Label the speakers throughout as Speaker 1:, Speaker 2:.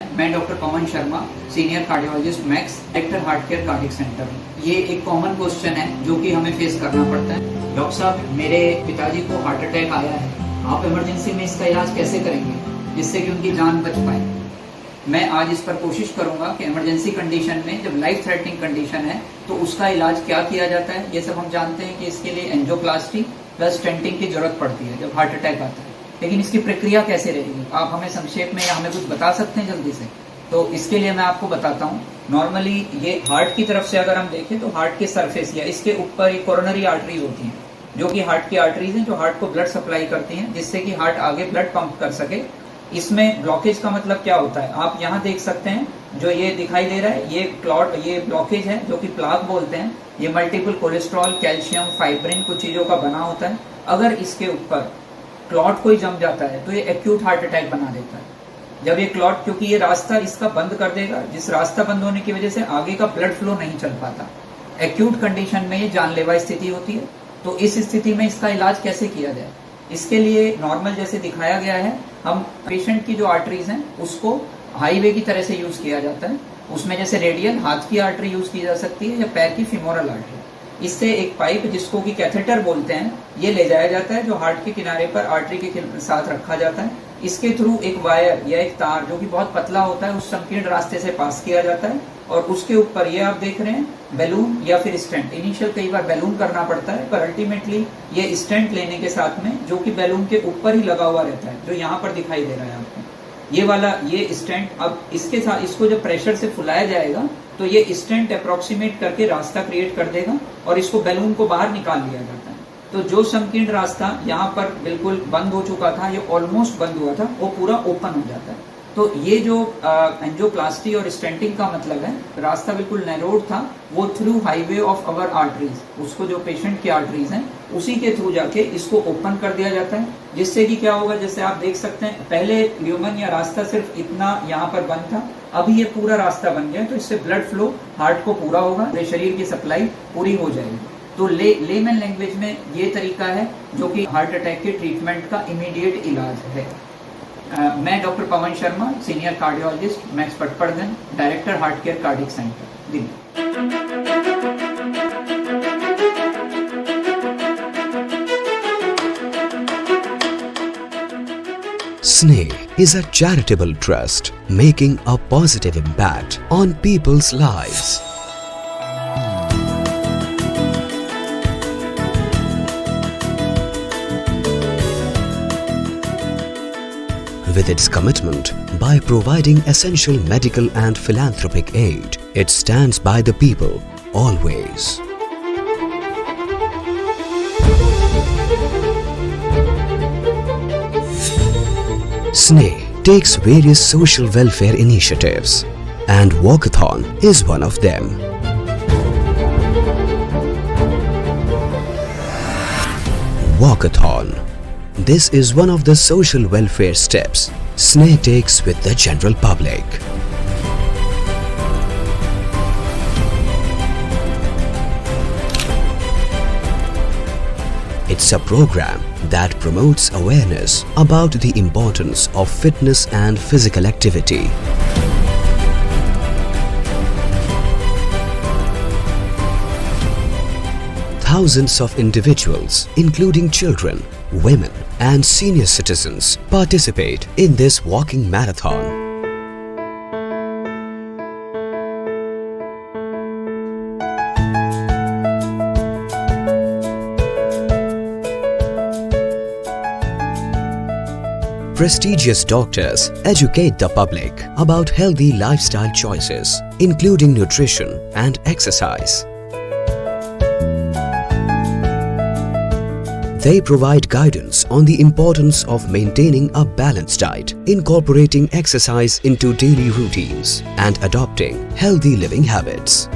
Speaker 1: मैं doctor Pawan Sharma, senior cardiologist Max, director heart care cardiac centre. ये एक कॉमन क्वेश्चन है जो कि हमें फेस करना पड़ता है। डॉक्टर साहब, मेरे पिताजी को हार्ट अटैक आया है, आप इमरजेंसी में इसका इलाज कैसे करेंगे जिससे कि उनकी जान बच पाए। मैं आज इस पर कोशिश करूंगा कि इमरजेंसी कंडीशन में जब लाइफ थ्रेटनिंग कंडीशन है तो उसका इलाज क्या किया जाता है। ये सब हम जानते हैं कि इसके लिए एंजियोप्लास्टी प्लस स्टेंटिंग की जरूरत पड़ती है जब हार्ट अटैक आता है, लेकिन इसकी प्रक्रिया कैसे रहेगी, आप हमें संक्षेप में या हमें कुछ बता सकते हैं जल्दी से। तो इसके लिए मैं आपको बताता हूँ। नॉर्मली ये हार्ट की तरफ से अगर हम देखें तो हार्ट के सरफेस या इसके ऊपर एक कोरोनरी आर्टरीज होती हैं जो कि हार्ट की आर्टरीज हैं जो हार्ट को ब्लड सप्लाई करती हैं जिससे कि हार्ट आगे ब्लड पंप कर सके। इसमें ब्लॉकेज का मतलब क्या होता है, आप यहाँ देख सकते हैं जो ये दिखाई दे रहा है, ये ब्लॉकेज है जो कि प्लाक बोलते हैं। ये मल्टीपल कोलेस्ट्रॉल, कैल्शियम, फाइब्रिन कुछ चीजों का बना होता है। अगर इसके ऊपर क्लॉट कोई जम जाता है तो ये एक्यूट हार्ट अटैक बना देता है। जब ये क्लॉट, क्योंकि ये रास्ता इसका बंद कर देगा, जिस रास्ता बंद होने की वजह से आगे का ब्लड फ्लो नहीं चल पाता। एक्यूट कंडीशन में ये जानलेवा स्थिति होती है। तो इस स्थिति में इसका इलाज कैसे किया जाए, इसके लिए नॉर्मल जैसे दिखाया गया है, हम पेशेंट की जो आर्टरीज हैं उसको हाईवे की तरह से यूज किया जाता है। उसमें जैसे रेडियल हाथ की आर्टरी यूज की जा सकती है या पैर की फीमोरल आर्टरी। इससे एक पाइप जिसको कि कैथेटर बोलते हैं ये ले जाया जाता है जो हार्ट के किनारे पर आर्टरी के साथ रखा जाता है। इसके थ्रू एक वायर या एक तार जो कि बहुत पतला होता है उस संकीर्ण रास्ते से पास किया जाता है और उसके ऊपर ये आप देख रहे हैं बैलून या फिर स्टेंट। इनिशियल कई बार बैलून करना पड़ता है पर अल्टीमेटली ये स्टेंट लेने के साथ में जो कि बैलून के ऊपर ही लगा हुआ रहता है, जो यहाँ पर दिखाई दे रहा है आपको ये वाला ये स्टेंट। अब इसके साथ इसको जब प्रेशर से फुलाया जाएगा तो ये स्टेंट अप्रोक्सीमेट करके रास्ता क्रिएट कर देगा और इसको बैलून को बाहर निकाल लिया जाता है। तो जो संकीर्ण रास्ता यहाँ पर बिल्कुल बंद हो चुका था, ये ऑलमोस्ट बंद हुआ था, वो पूरा ओपन हो जाता है। तो ये जो एंजियोप्लास्टी और स्टेंटिंग का मतलब है, रास्ता बिल्कुल नैरोड था, वो through highway of our arteries, उसको जो पेशेंट की आर्टरीज हैं उसी के थ्रू जाके इसको ओपन कर दिया जाता है। जिससे कि क्या होगा, जैसे आप देख सकते हैं पहले ल्यूमन या रास्ता सिर्फ इतना यहाँ पर बंद था, अभी ये पूरा रास्ता बन गया। तो इससे ब्लड फ्लो हार्ट को पूरा होगा, शरीर की सप्लाई पूरी हो जाएगी। तो लेमन लैंग्वेज में ये तरीका है जो कि हार्ट अटैक के ट्रीटमेंट का इमीडिएट इलाज है। मैं doctor Pawan Sharma, senior cardiologist, max Patparganj, director heart care cardiac centre, Delhi.
Speaker 2: SNEH is a charitable trust making a positive impact on people's lives. With its commitment by providing essential medical and philanthropic aid, it stands by the people always. SNEH takes various social welfare initiatives and Walkathon is one of them. Walkathon. This is one of the social welfare steps SNEH takes with the general public. It's a program that promotes awareness about the importance of fitness and physical activity. Thousands of individuals, including children, women, and senior citizens, participate in this walking marathon. Prestigious doctors educate the public about healthy lifestyle choices, including nutrition and exercise. They provide guidance on the importance of maintaining a balanced diet, incorporating exercise into daily routines, and adopting healthy living habits.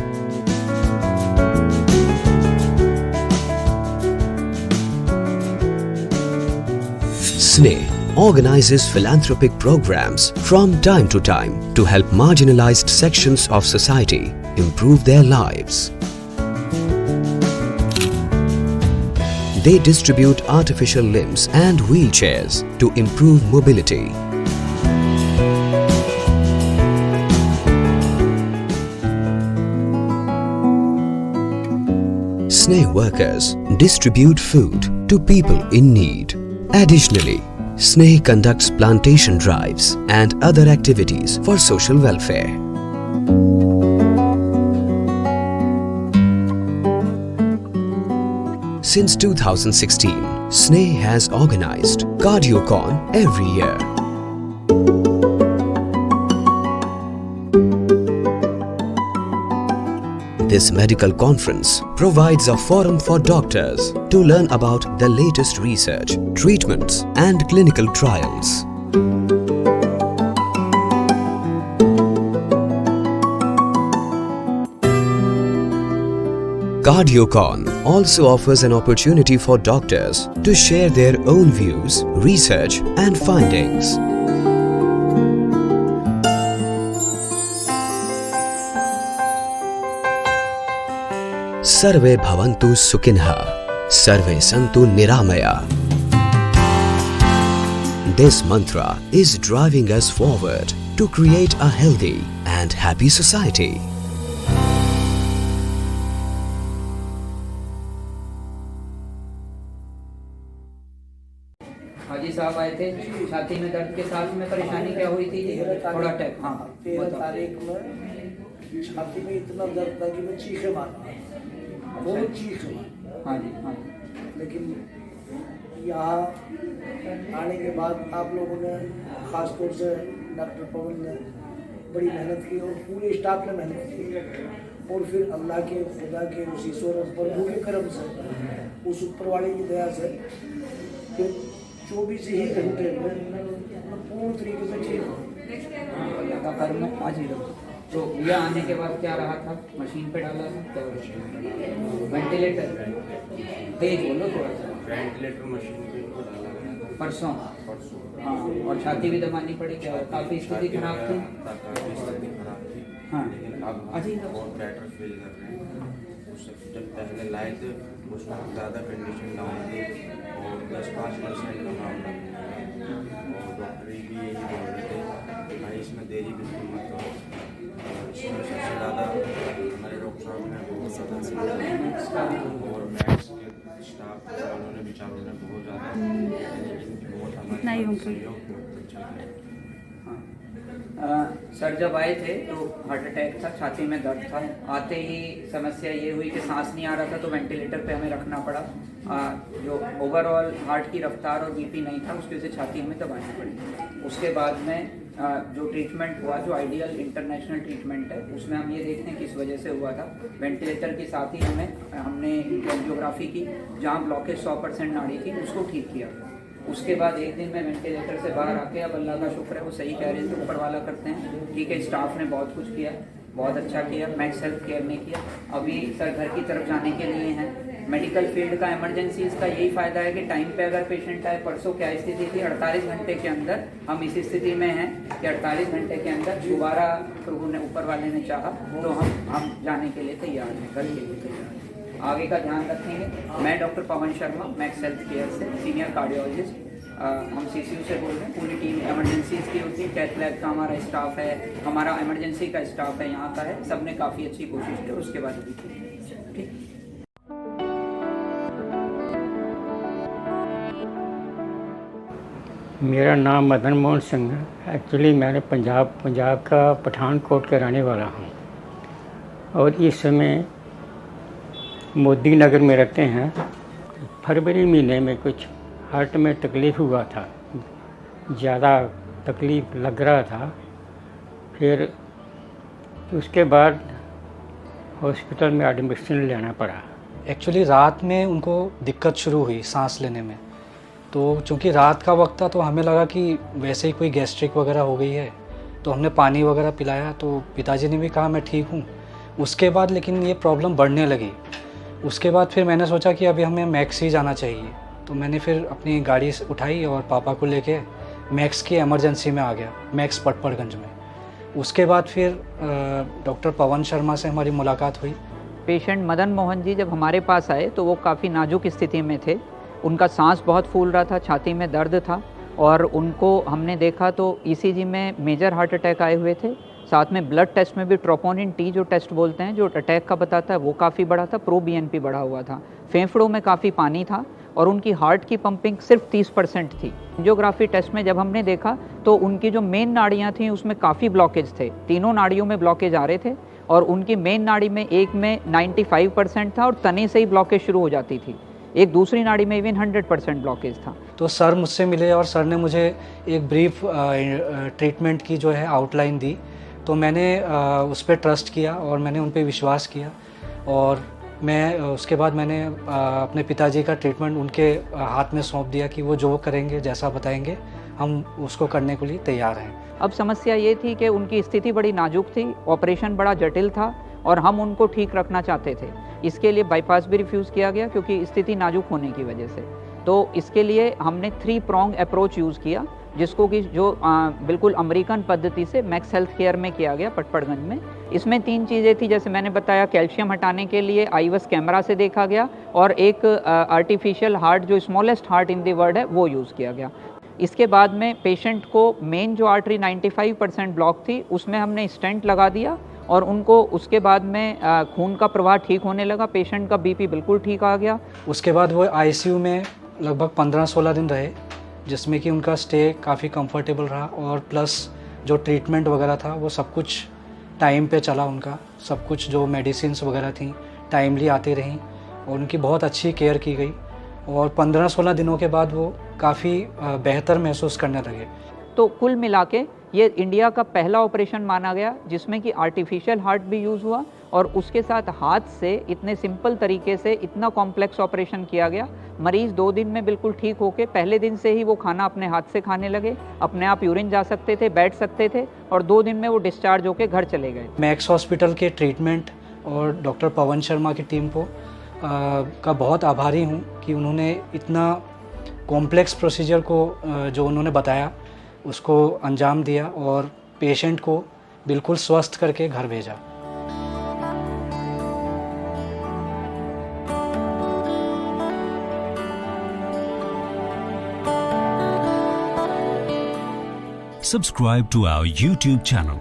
Speaker 2: SNEH organizes philanthropic programs from time to time to help marginalized sections of society improve their lives. They distribute artificial limbs and wheelchairs to improve mobility. SNEH workers distribute food to people in need. Additionally, SNEH conducts plantation drives and other activities for social welfare. Since 2016, SNEH has organized CardioCon every year. This medical conference provides a forum for doctors to learn about the latest research, treatments, and clinical trials. CardioCon also offers an opportunity for doctors to share their own views, research, and findings. Sarve bhavantu sukhinah, sarve santu niramaya. This mantra is driving us forward to create a healthy and happy society.
Speaker 1: हाजी साहब आए थे, छाती में दर्द के साथ में परेशानी क्या हुई थी? थोड़ा टैप। हाँ,
Speaker 3: 13 तारीख में छाती में इतना दर्द था कि मैं चीखे मारा, बहुत चीखे मारा।
Speaker 1: हाँ जी, हाँ जी।
Speaker 3: लेकिन यहाँ आने के बाद आप लोगों ने, ख़ास तौर से डॉक्टर पवन ने बड़ी मेहनत की और पूरे स्टाफ ने मेहनत की, और फिर अल्लाह के, खुदा के, उस ईश्वर प्रभु के करम से, उस ऊपर वाले की दया से फिर 24 ही घंटे में पूर्ण तरीके से ठीक हो
Speaker 1: घर में आज ही रहो। तो ये आने के बाद क्या रहा था? मशीन पे डाला था क्या? वेंटिलेटर, तेज बोलो थोड़ा सा।
Speaker 4: वेंटिलेटर मशीन पे इनको डाला गया था
Speaker 1: परसों। हाँ, और छाती भी दबानी पड़ी क्या? काफ़ी स्थिति खराब थी।
Speaker 4: काफी स्थिति खराब थी।
Speaker 1: हाँ,
Speaker 4: लेकिन अब बहुत बेटर फील कर रहे हैं। उससे जब पहले लाए थे उसमें ज़्यादा कंडीशन डाउन थी और 10-5% का मामला था, और डॉक्टर भी यही बोल रहे थे भाई इसमें देरी बिल्कुल मत करो। और इसमें सबसे ज़्यादा हमारे डॉक्टर साहब ने बहुत ज़्यादा सहयोग, और मैथ्स के स्टाफ वालों ने, बेचारों ने बहुत ज़्यादा बहुत हमारे सहयोग बहुत अच्छा किया।
Speaker 1: सर जब आए थे तो हार्ट अटैक था, छाती में दर्द था। आते ही समस्या ये हुई कि सांस नहीं आ रहा था, तो वेंटिलेटर पे हमें रखना पड़ा। जो ओवरऑल हार्ट की रफ्तार और बीपी नहीं था, उसकी वजह से छाती हमें दबानी पड़ी। उसके बाद में जो ट्रीटमेंट हुआ, जो आइडियल इंटरनेशनल ट्रीटमेंट है, उसमें हम ये देखते हैं किस वजह से हुआ था। वेंटिलेटर के साथ ही हमने एंजियोग्राफी की, जहाँ ब्लॉकेज 100% नाड़ी थी, उसको ठीक किया। उसके बाद एक दिन मैं वेंटिलेटर से बाहर आके, अब अल्लाह का शुक्र है वो सही कह रहे थे, ऊपर वाला करते हैं, ठीक है। स्टाफ ने बहुत कुछ किया, बहुत अच्छा किया, मैक्स हेल्थ केयर ने किया। अभी सर घर की तरफ जाने के लिए हैं। मेडिकल फील्ड का, इमरजेंसीज का यही फ़ायदा है कि टाइम पे अगर पेशेंट आए, परसों क्या स्थिति थी, 48 घंटे के अंदर हम इस स्थिति में हैं कि 48 घंटे के अंदर दोबारा प्रभु ने, ऊपर वाले ने चाहा तो हम जाने के लिए तैयार हैं, घर के लिए तैयार हैं। आगे का ध्यान रखेंगे। मैं doctor Pawan Sharma, max health care से सीनियर कार्डियोलॉजिस्ट, हम CCU से बोल रहे हैं। पूरी टीम इमरजेंसीज की होती है, कैथ लैब का हमारा स्टाफ है, हमारा इमरजेंसी का स्टाफ है, यहाँ का है। सब ने काफ़ी अच्छी कोशिश की और उसके बाद भी ठीक।
Speaker 5: मेरा नाम मदन मोहन सिंह है। एक्चुअली मैंने पंजाब का पठानकोट का रहने वाला हूँ, और इस समय मोदी नगर में रहते हैं। फरवरी महीने में कुछ हार्ट में तकलीफ़ हुआ था, ज़्यादा तकलीफ़ लग रहा था। फिर उसके बाद हॉस्पिटल में एडमिशन लेना पड़ा।
Speaker 6: एक्चुअली रात में उनको दिक्कत शुरू हुई सांस लेने में, तो चूँकि रात का वक्त था तो हमें लगा कि वैसे ही कोई गैस्ट्रिक वगैरह हो गई है, तो हमने पानी वगैरह पिलाया, तो पिताजी ने भी कहा मैं ठीक हूँ। उसके बाद लेकिन ये प्रॉब्लम बढ़ने लगी। उसके बाद फिर मैंने सोचा कि अभी हमें मैक्स ही जाना चाहिए, तो मैंने फिर अपनी गाड़ी उठाई और पापा को लेके मैक्स की इमरजेंसी में आ गया, मैक्स पटपड़गंज में। उसके बाद फिर डॉक्टर पवन शर्मा से हमारी मुलाकात हुई।
Speaker 1: पेशेंट मदन मोहन जी जब हमारे पास आए तो वो काफ़ी नाजुक स्थिति में थे। उनका सांस बहुत फूल रहा था, छाती में दर्द था, और उनको हमने देखा तो ECG में मेजर हार्ट अटैक आए हुए थे। साथ में ब्लड टेस्ट में भी ट्रोपोनिन टी जो टेस्ट बोलते हैं, जो अटैक का बताता है, वो काफ़ी बढ़ा था, प्रो BNP बढ़ा हुआ था। फेफड़ों में काफ़ी पानी था और उनकी हार्ट की पंपिंग सिर्फ 30% थी। एंजियोग्राफी टेस्ट में जब हमने देखा तो उनकी जो मेन नाड़ियाँ थीं उसमें काफ़ी ब्लॉकेज थे, तीनों नाड़ियों में ब्लॉकेज आ रहे थे और उनकी मेन नाड़ी में एक में 95% था और तने से ही ब्लॉकेज शुरू हो जाती थी, एक दूसरी नाड़ी में इवन 100% ब्लॉकेज था।
Speaker 6: तो सर मुझसे मिले और सर ने मुझे एक ब्रीफ ट्रीटमेंट की जो है आउटलाइन दी। तो मैंने उस पर ट्रस्ट किया और मैंने उन पर विश्वास किया और मैं उसके बाद मैंने अपने पिताजी का ट्रीटमेंट उनके हाथ में सौंप दिया कि वो जो करेंगे, जैसा बताएंगे, हम उसको करने के लिए तैयार हैं।
Speaker 1: अब समस्या ये थी कि उनकी स्थिति बड़ी नाजुक थी, ऑपरेशन बड़ा जटिल था और हम उनको ठीक रखना चाहते थे। इसके लिए बाईपास भी रिफ्यूज़ किया गया क्योंकि स्थिति नाजुक होने की वजह से। तो इसके लिए हमने 3 prong अप्रोच यूज़ किया, जिसको कि जो बिल्कुल अमेरिकन पद्धति से मैक्स हेल्थ केयर में किया गया पटपड़गंज में। इसमें 3 चीज़ें थी, जैसे मैंने बताया, कैल्शियम हटाने के लिए आईवस कैमरा से देखा गया और एक आर्टिफिशियल हार्ट जो smallest heart in the world है वो यूज़ किया गया। इसके बाद में पेशेंट को मेन जो आर्टरी 95% ब्लॉक थी उसमें हमने स्टेंट लगा दिया और उनको उसके बाद में खून का प्रवाह ठीक होने लगा, पेशेंट का BP बिल्कुल ठीक आ गया।
Speaker 6: उसके बाद वो ICU में लगभग 15-16 दिन रहे, जिसमें कि उनका स्टे काफ़ी कंफर्टेबल रहा और प्लस जो ट्रीटमेंट वगैरह था वो सब कुछ टाइम पे चला। उनका सब कुछ जो मेडिसिन्स वगैरह थी टाइमली आती रहीं और उनकी बहुत अच्छी केयर की गई और 15-16 दिनों के बाद वो काफ़ी बेहतर महसूस करने लगे।
Speaker 1: तो कुल मिला के ये इंडिया का पहला ऑपरेशन माना गया जिसमें कि आर्टिफिशियल हार्ट भी यूज़ हुआ और उसके साथ हाथ से इतने सिंपल तरीके से इतना कॉम्प्लेक्स ऑपरेशन किया गया। मरीज़ 2 दिन में बिल्कुल ठीक होके पहले दिन से ही वो खाना अपने हाथ से खाने लगे, अपने आप यूरिन जा सकते थे, बैठ सकते थे और 2 दिन में वो डिस्चार्ज होके घर चले गए।
Speaker 6: मैक्स हॉस्पिटल के ट्रीटमेंट और डॉक्टर पवन शर्मा की टीम को का बहुत आभारी हूँ कि उन्होंने इतना कॉम्प्लेक्स प्रोसीजर को जो उन्होंने बताया उसको अंजाम दिया और पेशेंट को बिल्कुल स्वस्थ करके घर भेजा।
Speaker 7: Subscribe to our YouTube channel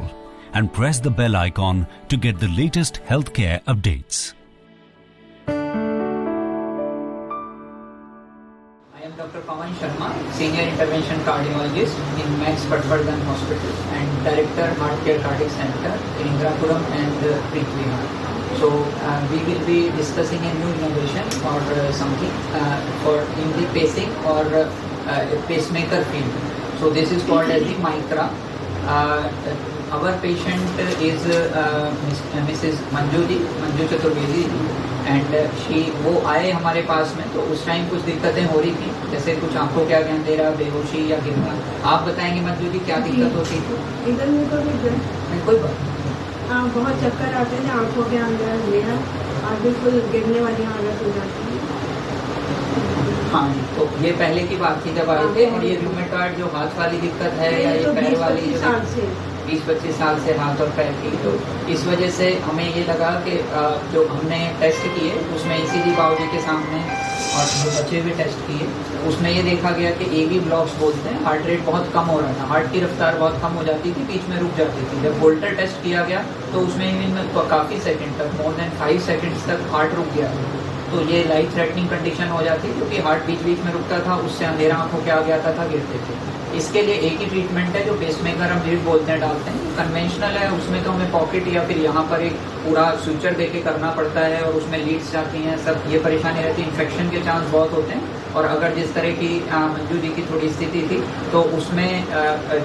Speaker 7: and press the bell icon to get the latest healthcare updates.
Speaker 1: I am Dr. Pawan Sharma, Senior Intervention Cardiologist in Max Patparganj Hospital and Director Heart Care Cardiac Center in Indirapuram and Prithviraj. So we will be discussing a new innovation or something for in the pacing or pacemaker field. So this is called as the Micra. Our patient is Mrs. Manju Chaturvedi and वो आए हमारे पास में तो उस time कुछ दिक्कतें हो रही थी, जैसे कुछ आंखों के आगे अंधेरा, बेहोशी या गिरना। आप बताएंगे मंजू जी क्या दिक्कत होती थी?
Speaker 8: इधर नहीं,
Speaker 1: कोई बात,
Speaker 8: बहुत चक्कर आते थे, आंखों के अंदर अंधेरा और बिल्कुल गिरने वाली हालत हो जाती है।
Speaker 1: हाँ जी, तो ये पहले की बात थी जब आए थे। और ये रूमेटॉइड जो हाथ वाली दिक्कत है या ये पैर वाली, 20-25 साल से हाथ और पैर की, तो इस वजह से हमें ये लगा कि जो हमने टेस्ट किए उसमें ECG बाबूजी के सामने और जो बच्चे भी टेस्ट किए उसमें ये देखा गया कि AV ब्लॉक्स बोलते हैं, हार्ट रेट बहुत कम हो रहा था, हार्ट की रफ्तार बहुत कम हो जाती थी, बीच में रुक जाती थी। जब होल्टर टेस्ट किया गया तो उसमें काफ़ी सेकंड तक, मोर देन 5 सेकंड्स तक हार्ट रुक गया। तो ये लाइफ थ्रेटनिंग कंडीशन हो जाती क्योंकि हार्ट बीच बीच में रुकता था, उससे अंधेरा आंखों के आ जाता था, गिरते थे। इसके लिए एक ही ट्रीटमेंट है जो पेसमेकर हम लीड बोलते हैं डालते हैं, कन्वेंशनल है। उसमें तो हमें पॉकेट या फिर यहाँ पर एक पूरा स्विचर देके करना पड़ता है और उसमें लीड्स जाती हैं, सब ये परेशानी रहती है, इन्फेक्शन के चांस बहुत होते हैं। और अगर जिस तरह की मंजू जी की थोड़ी स्थिति थी तो उसमें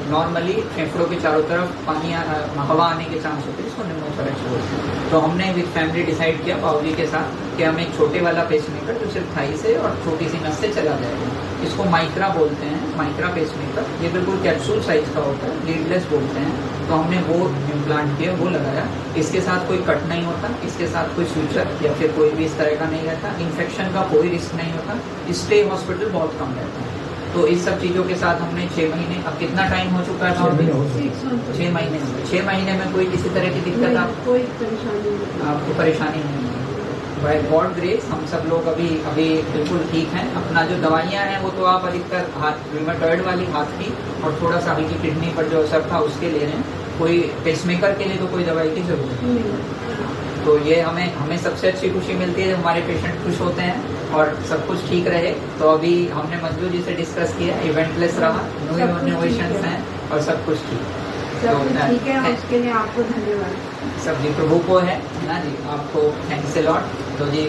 Speaker 1: नॉर्मली फेफड़ों के चारों तरफ पानी हवा आने के चांस होते हैं, इसको निमोथोरेक्स बोलते हैं। तो हमने विद फैमिली डिसाइड किया बाबूजी के साथ कि हम एक छोटे वाला पेसमेकर जो सिर्फ थाई से और छोटी सी नस से चला जाएगा, इसको माइक्रा बोलते हैं, माइक्रा पेसमेकर। ये बिल्कुल कैप्सूल साइज का होता है, लीडलेस बोलते हैं। तो हमने वो इम्प्लांट किया, वो लगाया। इसके साथ कोई कट नहीं होता, इसके साथ कोई स्विचर या फिर कोई भी इस तरह का नहीं रहता, इन्फेक्शन का कोई रिस्क नहीं होता, स्टे हॉस्पिटल बहुत कम रहता है। तो इस सब चीज़ों के साथ हमने 6 महीने, अब कितना टाइम हो चुका है? 6 महीने। 6 महीने में कोई किसी तरह की दिक्कत आपको परेशानी नहीं है। बाय गॉड ग्रेस हम सब लोग अभी बिल्कुल ठीक हैं। अपना जो दवाइयाँ हैं वो तो आप अधिकतर हाथ रूमेटॉइड वाली हाथ की और थोड़ा सा हल्की किडनी पर जो असर था उसके ले रहे हैं। कोई पेसमेकर के लिए तो कोई दवाई की जरूरत नहीं।
Speaker 8: नहीं।
Speaker 1: तो ये हमें सबसे अच्छी खुशी मिलती है जब हमारे पेशेंट खुश होते हैं और सब कुछ ठीक रहे। तो अभी हमने मंजू जी से डिस्कस किया, इवेंटलेस रहा, नो इनोवेशंस हैं और सब कुछ ठीक।
Speaker 8: सब कुछ ठीक है, और उसके लिए आपको धन्यवाद।
Speaker 1: सब जी प्रभु को है ना जी, आपको थैंक्स ए लॉट। तो जी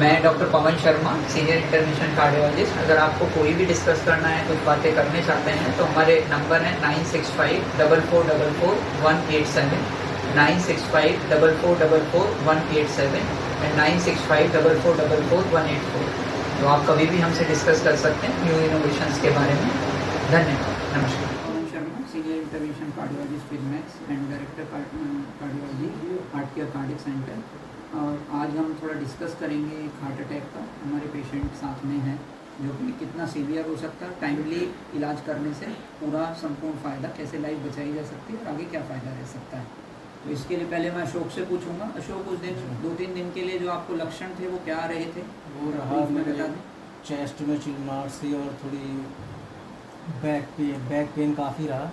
Speaker 1: मैं doctor Pawan Sharma, senior intervention cardiologist. अगर आपको कोई भी डिस्कस करना है, कुछ बातें करने चाहते हैं तो हमारे नंबर है 9654444187, 9654444187 एंड 9654444184। तो आप कभी भी हमसे डिस्कस कर सकते हैं न्यू इनोवेशंस के बारे में। धन्यवाद, नमस्कार। Pawan Sharma, senior intervention cardiologist with Max and director cardiology, heart care cardiac centre. और आज हम थोड़ा डिस्कस करेंगे एक हार्ट अटैक का। हमारे पेशेंट साथ में हैं जो कि कितना सीवियर हो सकता है, टाइमली इलाज करने से पूरा संपूर्ण फ़ायदा, कैसे लाइफ बचाई जा सकती है और आगे क्या फ़ायदा रह सकता है। तो इसके लिए पहले मैं अशोक से पूछूंगा। अशोक, उस दिन 2-3 दिन के लिए जो आपको लक्षण थे वो क्या रहे थे?
Speaker 9: वो रहा मेरे चेस्ट में चिलमार सी और थोड़ी बैक पेन काफ़ी रहा।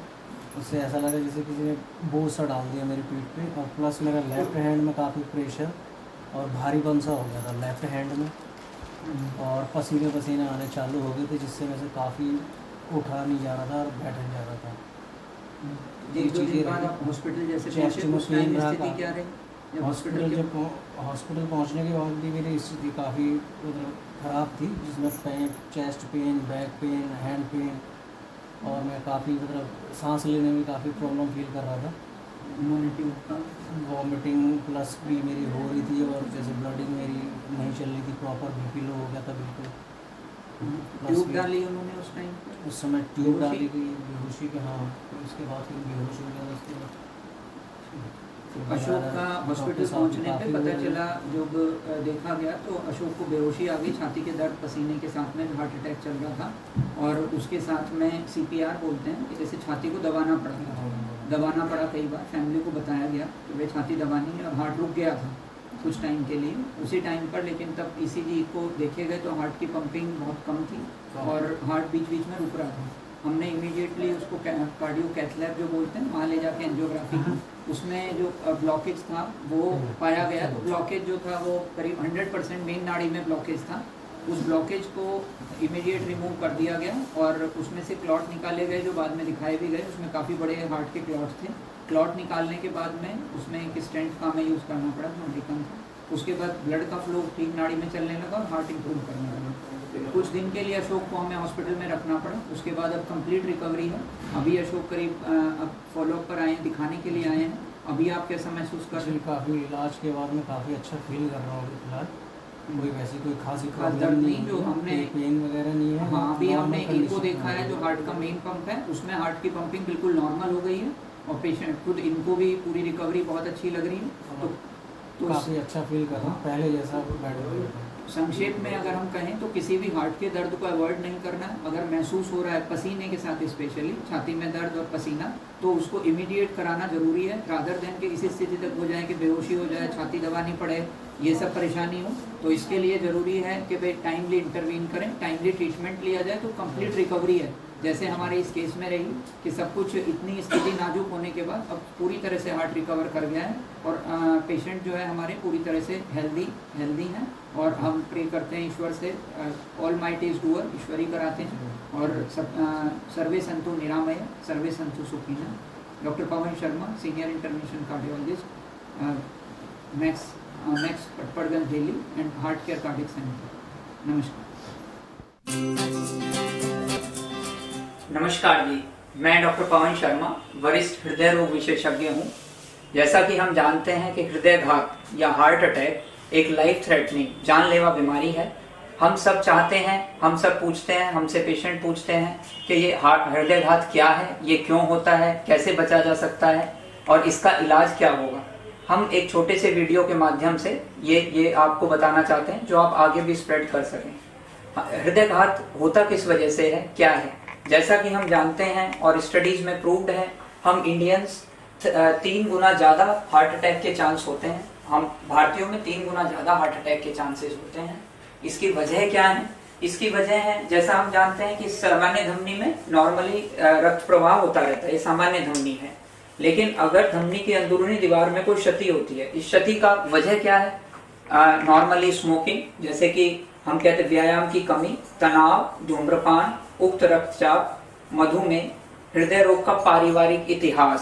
Speaker 9: उससे ऐसा लगा जैसे किसी ने बोझ सा डाल दिया मेरी पीठ पे, और प्लस मेरा लेफ़्ट हैंड में काफ़ी प्रेशर और भारीपन सा हो गया था लेफ़्ट हैंड में, और पसीने आने चालू हो गए थे, जिससे मैं से काफ़ी उठा नहीं जा रहा था और बैठा नहीं जा रहा था।
Speaker 1: एक दो दिन बाद आप हॉस्पिटल जैसे
Speaker 9: चेस्ट में पेन रहा
Speaker 1: स्थिति क्या रही?
Speaker 9: हॉस्पिटल पहुंचने के बाद भी मेरी स्थिति काफ़ी ख़राब थी, जिसमें chest pain, back pain, hand pain, और मैं काफ़ी सांस लेने में काफ़ी प्रॉब्लम फील कर रहा था। वॉमिटिंग प्लस भी मेरी हो रही थी, और जैसे ब्लडिंग मेरी नहीं चल रही थी प्रॉपर, बीपी लो हो गया था बिल्कुल।
Speaker 1: ट्यूब डाली उन्होंने उस टाइम?
Speaker 9: उस समय ट्यूब डाली गई बेहोशी के, हाँ। उसके बाद फिर बेहोश हो गया। उसके बाद
Speaker 1: अशोक का हॉस्पिटल पहुंचने पे पता चला, जब देखा गया तो अशोक को बेहोशी आ गई, छाती के दर्द, पसीने के साथ में हार्ट अटैक चल रहा था, और उसके साथ में CPR बोलते हैं कि जैसे छाती को दबाना पड़ा कई बार। फैमिली को बताया गया कि भाई छाती दबानी है, और हार्ट रुक गया था कुछ टाइम के लिए उसी टाइम पर। लेकिन तब ECG को देखे गए तो हार्ट की पंपिंग बहुत कम थी और हार्ट बीच बीच में रुक रहा था। हमने इमीडिएटली उसको कार्डियो कैथ लैब जो बोलते हैं वहाँ ले जाके एंजियोग्राफी की। उसमें जो ब्लॉकेज था वो पाया गया। तो ब्लॉकेज जो था वो करीब 100% मेन नाड़ी में ब्लॉकेज था। उस ब्लॉकेज को इमीडिएट रिमूव कर दिया गया, और उसमें से क्लॉट निकाले गए जो बाद में दिखाए भी गए। उसमें काफ़ी बड़े हार्ट के क्लॉट थे। क्लॉट निकालने के बाद में उसमें एक स्टेंट का हमें यूज़ करना पड़ा जो अमेरिकन था। उसके बाद ब्लड का फ्लो ठीक नाड़ी में चलने लगा और हार्ट इंप्रूव करने लगा। कुछ दिन के लिए अशोक को हमें हॉस्पिटल में रखना पड़ा। उसके बाद अब कंप्लीट रिकवरी है। अभी अशोक करीब अब फॉलोअप पर आए हैं, दिखाने के लिए आए हैं। अभी आप कैसा महसूस कर रहे हैं?
Speaker 9: काफ़ी इलाज के बाद में काफ़ी अच्छा फील कर रहा हूँ फिलहाल। कोई वैसी कोई खास
Speaker 1: दर्द नहीं, जो हमने
Speaker 9: पेन वगैरह नहीं है।
Speaker 1: हाँ, अभी हमने इनको देखा है जो हार्ट का मेन पंप है, उसमें हार्ट की पंपिंग बिल्कुल नॉर्मल हो गई है, और पेशेंट खुद इनको भी पूरी रिकवरी बहुत अच्छी लग रही है। तो
Speaker 9: काफ़ी अच्छा फील कर रहा हूँ, पहले जैसा बेटर।
Speaker 1: संक्षेप में अगर हम कहें तो किसी भी हार्ट के दर्द को अवॉइड नहीं करना है। अगर महसूस हो रहा है पसीने के साथ, स्पेशली छाती में दर्द और पसीना, तो उसको इमीडिएट कराना जरूरी है, रादर देन कि इसी स्थिति तक हो जाए कि बेहोशी हो जाए, छाती दबानी पड़े, ये सब परेशानी हो। तो इसके लिए ज़रूरी है कि भाई टाइमली इंटरवीन करें, टाइमली ट्रीटमेंट लिया जाए तो कंप्लीट रिकवरी है। जैसे हमारे इस केस में रही कि सब कुछ इतनी स्थिति नाजुक होने के बाद अब पूरी तरह से हार्ट रिकवर कर गया है, और पेशेंट जो है हमारे पूरी तरह से हेल्दी हैं। और हम प्रे करते हैं ईश्वर से, ऑल माइट इज डूअर, ईश्वर ही कराते हैं। और सर्वे संतु निरामय, सर्वे संतु सुखिनः। Doctor Pawan Sharma, senior intervention cardiologist, max Patparganj Delhi and heart care cardiac centre. नमस्कार जी, मैं डॉक्टर पवन शर्मा, वरिष्ठ हृदय रोग विशेषज्ञ हूँ। जैसा कि हम जानते हैं कि हृदयघात या हार्ट अटैक एक लाइफ थ्रेटनिंग, जानलेवा बीमारी है। हम सब चाहते हैं, हम सब पूछते हैं, हमसे पेशेंट पूछते हैं कि ये हृदयघात क्या है, ये क्यों होता है, कैसे बचा जा सकता है और इसका इलाज क्या होगा। हम एक छोटे से वीडियो के माध्यम से ये आपको बताना चाहते हैं जो आप आगे भी स्प्रेड कर सकें। हृदयघात होता किस वजह से है, क्या है? जैसा कि हम जानते हैं और स्टडीज में प्रूव्ड है, हम इंडियंस 3 गुना ज़्यादा हार्ट अटैक के चांस होते हैं। हम भारतीयों में 3 गुना ज़्यादा हार्ट अटैक के चांसेस होते हैं। इसकी वजह क्या है? इसकी वजह है, जैसा हम जानते हैं कि सामान्य धमनी में नॉर्मली रक्त प्रवाह होता रहता है, ये सामान्य धमनी है। लेकिन अगर धमनी की अंदरूनी दीवार में कोई क्षति होती है, इस क्षति का वजह क्या है? नॉर्मली स्मोकिंग, जैसे कि हम कहते हैं व्यायाम की कमी, तनाव, धूम्रपान, उच्च रक्तचाप, मधुमेह, हृदय रोग का पारिवारिक इतिहास,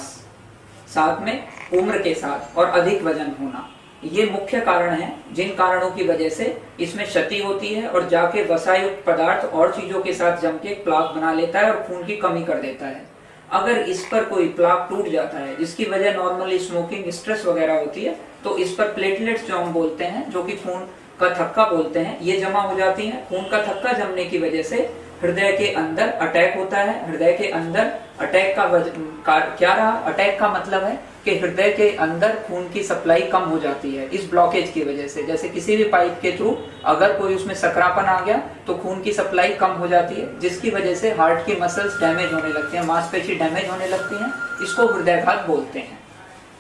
Speaker 1: साथ में उम्र के साथ और अधिक वजन होना, ये मुख्य कारण हैं जिन कारणों की वजह से इसमें क्षति होती है और जाके वसायुक्त पदार्थ और चीजों के साथ जम के एक प्लाक बना लेता है और खून की कमी कर देता है। अगर इस पर कोई प्लाक टूट जाता है जिसकी वजह नॉर्मली स्मोकिंग, स्ट्रेस वगैरह होती है, तो इस पर प्लेटलेट्स जो हम बोलते हैं, जो कि खून का थक्का बोलते हैं, ये जमा हो जाती हैं। खून का थक्का जमने की वजह से हृदय के अंदर अटैक होता है। हृदय के अंदर अटैक का क्या रहा? अटैक का मतलब है कि हृदय के अंदर खून की सप्लाई कम हो जाती है इस ब्लॉकेज की वजह से। जैसे किसी भी पाइप के थ्रू अगर कोई उसमें सकरापन आ गया तो खून की सप्लाई कम हो जाती है, जिसकी वजह से हार्ट की मसल्स डैमेज होने लगती हैं, मांसपेशी डैमेज होने लगती हैं। इसको हृदयघात बोलते हैं।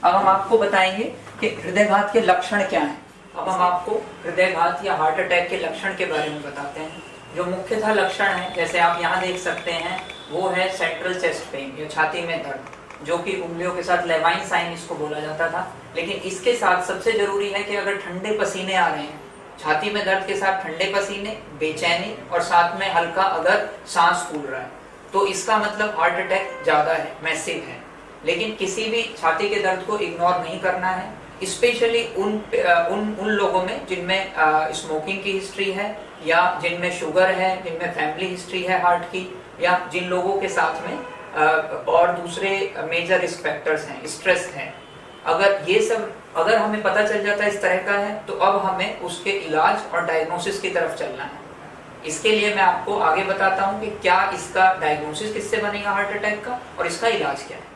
Speaker 1: अब हम आपको बताएंगे कि हृदयघात के लक्षण क्या हैं। अब हम आपको हृदयघात या हार्ट अटैक के लक्षण के बारे में बताते हैं। जो मुख्यतः लक्षण है, जैसे आप यहाँ देख सकते हैं, वो है सेंट्रल चेस्ट पेन, ये छाती में दर्द, जो कि उंगलियों के साथ लेवाइन साइन इसको बोला जाता था। लेकिन इसके साथ सबसे जरूरी है कि अगर ठंडे पसीने आ रहे हैं, छाती में दर्द के साथ ठंडे पसीने, बेचैनी और साथ में हल्का अगर सांस फूल रहा है, तो इसका मतलब हार्ट अटैक ज्यादा है, मैसिव है। लेकिन किसी भी छाती के दर्द को इग्नोर नहीं करना है, स्पेशली उन लोगों में जिनमें स्मोकिंग की हिस्ट्री है, या जिनमें शुगर है, जिनमें फैमिली हिस्ट्री है हार्ट की, या जिन लोगों के साथ में और दूसरे मेजर रिस्क फैक्टर्स हैं, स्ट्रेस है। अगर हमें पता चल जाता है इस तरह का है, तो अब हमें उसके इलाज और डायग्नोसिस की तरफ चलना है। इसके लिए मैं आपको आगे बताता हूँ कि क्या इसका डायग्नोसिस किससे बनेगा हार्ट अटैक का, और इसका इलाज क्या है।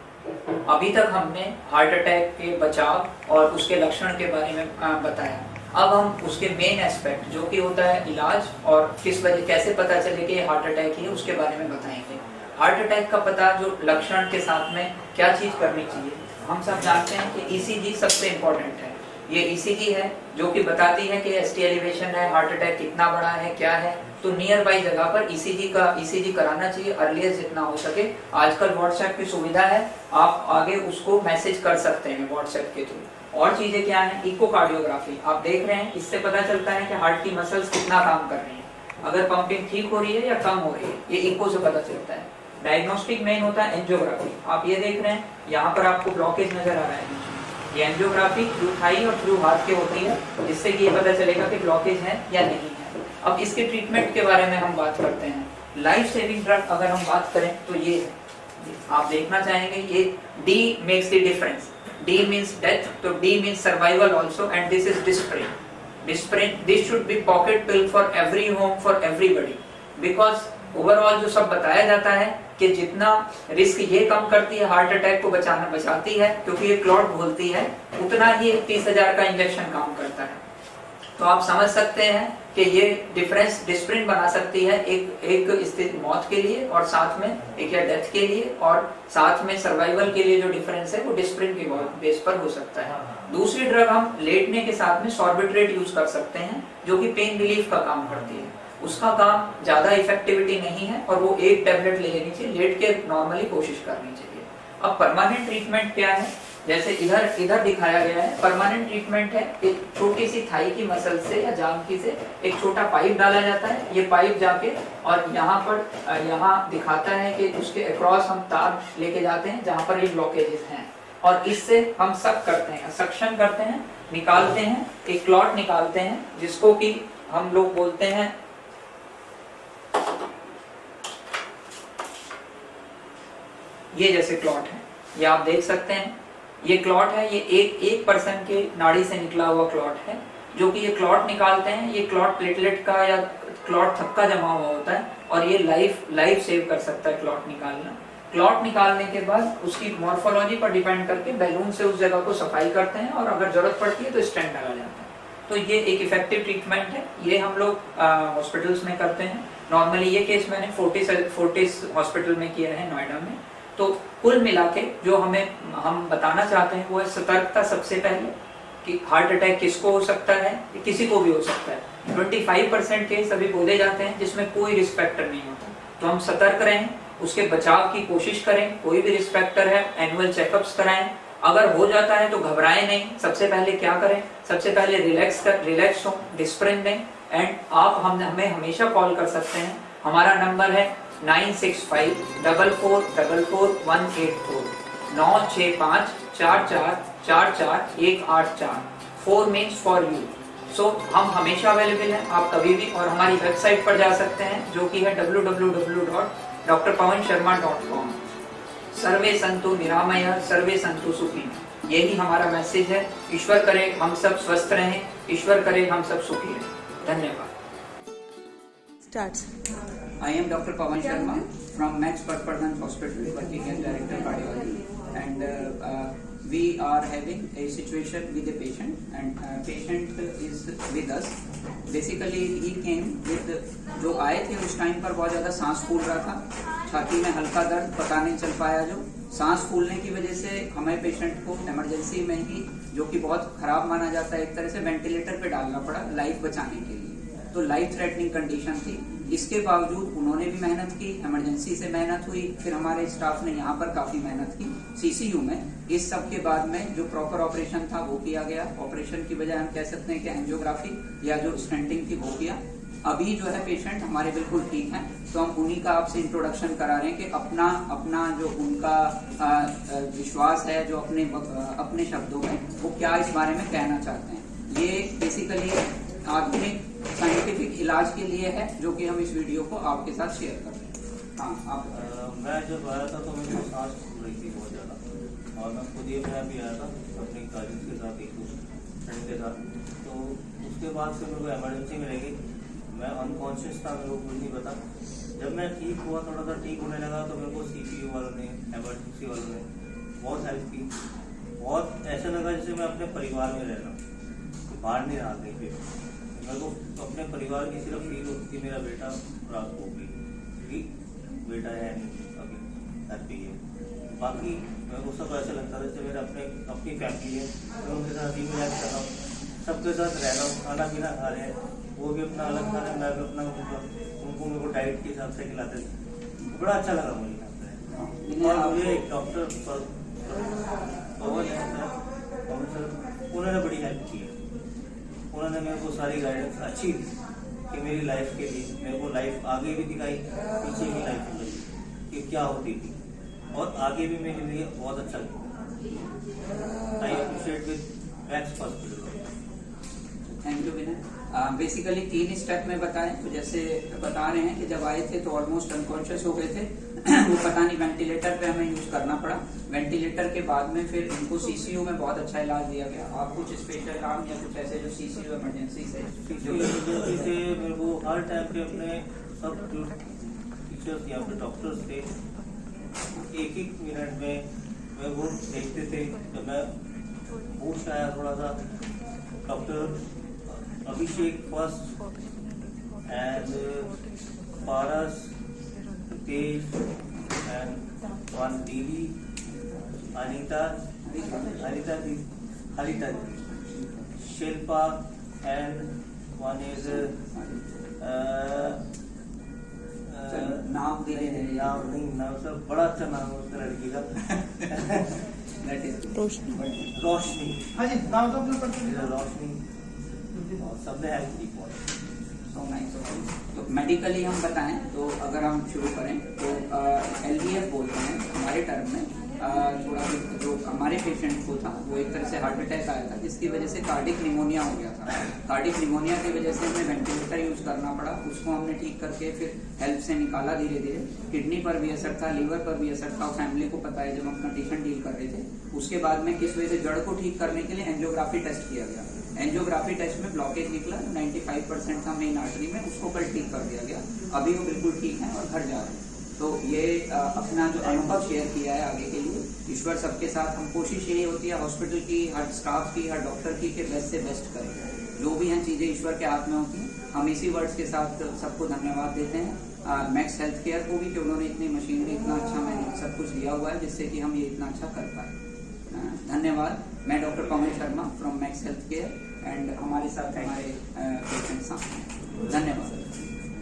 Speaker 1: अभी तक हमने हार्ट अटैक के बचाव और उसके लक्षण के बारे में बताया। अब हम उसके मेन एस्पेक्ट, जो कि होता है इलाज और किस वजह कैसे पता चले कि हार्ट अटैक है, उसके बारे में बताएंगे। हार्ट अटैक का पता जो लक्षण के साथ में क्या चीज करनी चाहिए, हम सब जानते हैं कि ईसीजी सबसे इम्पोर्टेंट है। ये ईसीजी है जो कि बताती है कि एसटी एलिवेशन है, हार्ट अटैक कितना बड़ा है, क्या है। तो नियर बाई जगह पर ईसीजी कराना चाहिए अर्लिएस्ट जितना हो सके। आजकल व्हाट्सएप की सुविधा है, आप आगे उसको मैसेज कर सकते हैं व्हाट्सएप के थ्रू। और चीजें क्या है, इकोकार्डियोग्राफी आप देख रहे हैं, इससे पता चलता है कि हार्ट की मसल्स कितना काम कर रही है, अगर पंपिंग ठीक हो रही है या कम हो रही है, ये इको से पता चलता है। डायग्नोस्टिक मेन होता है एंजियोग्राफी। आप ये देख रहे हैं, यहाँ पर आपको ब्लॉकेज नजर आ रहा है। ये एंजियोग्राफी थ्रू थाई और थ्रू हाथ के होती है, जिससे कि ये पता चलेगा कि ब्लॉकेज है या नहीं है। अब इसके ट्रीटमेंट के बारे में हम बात करते हैं। लाइफ सेविंग ड्रग अगर हम बात करें तो ये है, आप देखना चाहेंगे, ये D makes the difference. D means death, तो D means survival also, and this is Disprin. Disprin, this should be pocket pill for every home, for everybody, because overall जो सब बताया जाता है कि जितना रिस्क ये कम करती है, हार्ट अटैक को बचाती है क्योंकि ये क्लॉट घोलती है, उतना ही 30,000 का इंजेक्शन काम करता है। तो आप समझ सकते हैं कि ये डिफरेंस डिस्प्रिन बना सकती है एक स्थिति मौत के लिए, और साथ में एक या डेथ के लिए, और साथ में सर्वाइवल के लिए जो डिफरेंस है वो डिस्प्रिन के बेस पर हो सकता है। दूसरी ड्रग हम लेटने के साथ में सॉर्बिट्रेट यूज कर सकते हैं, जो कि पेन रिलीफ का काम करती है। उसका काम ज्यादा इफेक्टिविटी नहीं है और वो एक टेबलेट ले लेनी चाहिए, लेट के नॉर्मली कोशिश करनी चाहिए। अब परमानेंट ट्रीटमेंट क्या है, जैसे इधर दिखाया गया है। परमानेंट ट्रीटमेंट है, एक छोटी सी थाई की मसल से या जांघी से एक छोटा पाइप डाला जाता है। ये पाइप जाके और यहाँ दिखाता है कि उसके अक्रॉस हम तार लेके जाते हैं जहाँ पर ये ब्लॉकेजेस हैं, और इससे हम सक्शन करते हैं, निकालते हैं, एक क्लॉट निकालते हैं, जिसको कि हम लोग बोलते हैं ये जैसे क्लॉट है, ये आप देख सकते हैं, ये क्लॉट है। ये एक पर्सन के नाड़ी से निकला हुआ क्लॉट है, जो कि ये क्लॉट निकालते हैं। ये क्लॉट प्लेटलेट का या क्लॉट थक्का जमा हुआ होता है, और ये लाइफ सेव कर सकता है क्लॉट निकालना। क्लॉट निकालने के बाद उसकी मॉर्फोलॉजी पर डिपेंड करके बैलून से उस जगह को सफाई करते हैं, और अगर जरूरत पड़ती है तो स्टेंट डाला जाता है। तो ये एक इफेक्टिव ट्रीटमेंट है, ये हम लोग हॉस्पिटल्स में करते हैं। नॉर्मली ये केस मैंने फोर्टिस हॉस्पिटल में किया है, नोएडा में। तो कुल मिला के जो हम बताना चाहते हैं वो है सतर्कता सबसे पहले, कि हार्ट अटैक किसको हो सकता है, किसी को भी हो सकता है। 25% केस अभी बोले जाते हैं जिसमें कोई रिस्क फैक्टर नहीं होता। तो हम सतर्क रहें, उसके बचाव की कोशिश करें। कोई भी रिस्क फैक्टर है, एनुअल चेकअप्स कराएं। अगर हो जाता है तो घबराएं नहीं। सबसे पहले क्या करें, सबसे पहले रिलैक्स हो, डिस्प्रिन दें एंड आप हमें हमेशा कॉल कर सकते हैं। हमारा नंबर है 9654444184 96544444184। 4 मीन्स फॉर यू। सो हम हमेशा अवेलेबल हैं, आप कभी भी। और हमारी वेबसाइट पर जा सकते हैं जो कि है www.drpavansharma.com। सर्वे संतु निरामय, सर्वे संतु सुखी, यही हमारा मैसेज है। ईश्वर करे हम सब स्वस्थ रहें, ईश्वर करे हम सब सुखी रहें। धन्यवाद। I am Dr. Pawan Sharma from Max Patpardhan Hospital, working as Director Cardiology, and we are having a situation with a patient, and patient is with us. Basically, he came with, जो आए थे उस time पर बहुत ज्यादा सांस फूल रहा था, छाती में हल्का दर्द, पता नहीं चल पाया। जो सांस फूलने की वजह से हमें पेशेंट को इमरजेंसी में ही, जो कि बहुत खराब माना जाता है एक तरह से, वेंटिलेटर पे डालना पड़ा लाइफ बचाने के लिए। तो लाइफ थ्रेटनिंग कंडीशन थी। इसके बावजूद उन्होंने भी मेहनत की, इमरजेंसी से मेहनत हुई, फिर हमारे स्टाफ ने यहाँ पर काफी मेहनत की सीसीयू में। इस सब के बाद में जो प्रॉपर ऑपरेशन था वो किया गया। ऑपरेशन की बजाय हम कह सकते हैं कि एंजियोग्राफी या जो स्टेंटिंग थी वो किया। अभी जो है पेशेंट हमारे बिल्कुल ठीक हैं। तो हम उन्हीं का आपसे इंट्रोडक्शन करा रहे हैं कि अपना जो उनका विश्वास है, जो अपने शब्दों में वो क्या इस बारे में कहना चाहते हैं। ये बेसिकली आधुनिक साइंटिफिक इलाज के लिए है, जो कि हम इस वीडियो को आपके साथ शेयर कर रहे हैं। हाँ, आप
Speaker 10: मैं जब आया था तो मेरी सांस फूल रही थी बहुत ज़्यादा, और मैं खुद ये मैं भी आया था अपने कजिन के साथ, एक फ्रेंड के साथ। तो उसके बाद से मेरे को इमरजेंसी में लगी, मैं अनकॉन्शियस था, मेरे को कुछ नहीं पता। जब मैं ठीक हुआ, थोड़ा सा ठीक होने लगा, तो मेरे को सीपीयू वालों ने, इमरजेंसी वालों ने बहुत हेल्प की। बहुत ऐसा लगा जैसे मैं अपने परिवार में रह रहा हूँ, बाहर नहीं रहा कहीं पे। मेरे को अपने परिवार की सिर्फ फील होती थी। मेरा बेटा रात को गई, क्योंकि बेटा है नहीं अभी हैप्पी है। बाकी मेरे को सब ऐसा लगता था जैसे मेरा अपनी फैमिली है। मैं उनके साथ भी मजाक कर रहा हूँ, सबके साथ रह रहा हूँ, खाना पीना खा रहे हैं, वो भी अपना अलग खा रहे हैं, मैं भी अपना उनको मेरे को डाइट के हिसाब से खिलाते थे। बड़ा अच्छा लगा मुझे यहाँ पे। और मुझे एक डॉक्टर उन्होंने बड़ी हेल्प की है। उन्होंने मेरे को सारी गाइडेंस अच्छी दी कि मेरी लाइफ के लिए, मेरे को लाइफ आगे भी दिखाई, पीछे भी लाइफ दिखाई कि क्या होती थी, और आगे भी मेरे लिए बहुत अच्छा लगा। I appreciate with max hospital.
Speaker 1: Thank you Vinay. Basically 3 step में बताएं तो जैसे बता रहे हैं कि जब आए थे तो ऑलमोस्ट अनकॉन्शियस हो गए थे। वो पता नहीं वेंटिलेटर पे हमें यूज करना पड़ा। वेंटिलेटर के बाद में फिर इनको सीसीयू में बहुत अच्छा इलाज दिया गया। आप कुछ स्पेशल काम या कुछ ऐसे जो सीसीयू इमरजेंसी से
Speaker 10: मेरे को हर टाइम पे अपने सब जो टीचर्स या फिर डॉक्टर्स थे, एक मिनट में मैं वो देखते थे। जब मैं होश आया थोड़ा सा, doctor Abhishek first and Paras, Tej and one दीदी, Anita Shilpa and one is
Speaker 1: नाम धीरे
Speaker 10: नाम सब बड़ा अच्छा नाम है उसका लड़की का। रोशनी।
Speaker 3: हाँ जी, नाम तो अपना
Speaker 10: रोशनी, और सबने हेल्प की बहुत।
Speaker 1: तो मेडिकली हम बताएं तो अगर हम शुरू करें तो LVF बोलते हैं हमारे टर्म में। थोड़ा जो हमारे पेशेंट को था वो एक तरह से हार्ट अटैक आया था, जिसकी वजह से कार्डिक निमोनिया हो गया था। कार्डिक निमोनिया की वजह से हमें वेंटिलेटर यूज करना पड़ा। उसको हमने ठीक करके फिर हेल्प से निकाला धीरे धीरे। किडनी पर भी असर था, लीवर पर भी असर था, फैमिली को पता है जब हम कंडीशन डील कर रहे थे। उसके बाद में किस वजह से जड़ को ठीक करने के लिए एंजियोग्राफी टेस्ट किया गया। एंजियोग्राफी टेस्ट में ब्लॉकेज निकला 95% था मेन आर्टरी में, उसको कल ठीक कर दिया गया। अभी वो बिल्कुल ठीक है और घर जा रहे हैं। तो ये अपना जो अनुभव शेयर किया है आगे के लिए। ईश्वर सबके साथ। हम कोशिश यही होती है हॉस्पिटल की, हर स्टाफ की, हर डॉक्टर की कि बेस्ट से बेस्ट करें। जो भी हैं चीजें ईश्वर के हाथ में होती हैं। हम इसी वर्ड्स के साथ सबको धन्यवाद देते हैं मैक्स हेल्थ केयर को भी कि उन्होंने इतनी मशीनरी, इतना अच्छा मैंने सब कुछ दिया हुआ है जिससे कि हम ये इतना अच्छा कर पाए। धन्यवाद। मैं doctor Pawan Sharma from max health care and हमारे साथ हमारे पेशेंट्स हैं। धन्यवाद।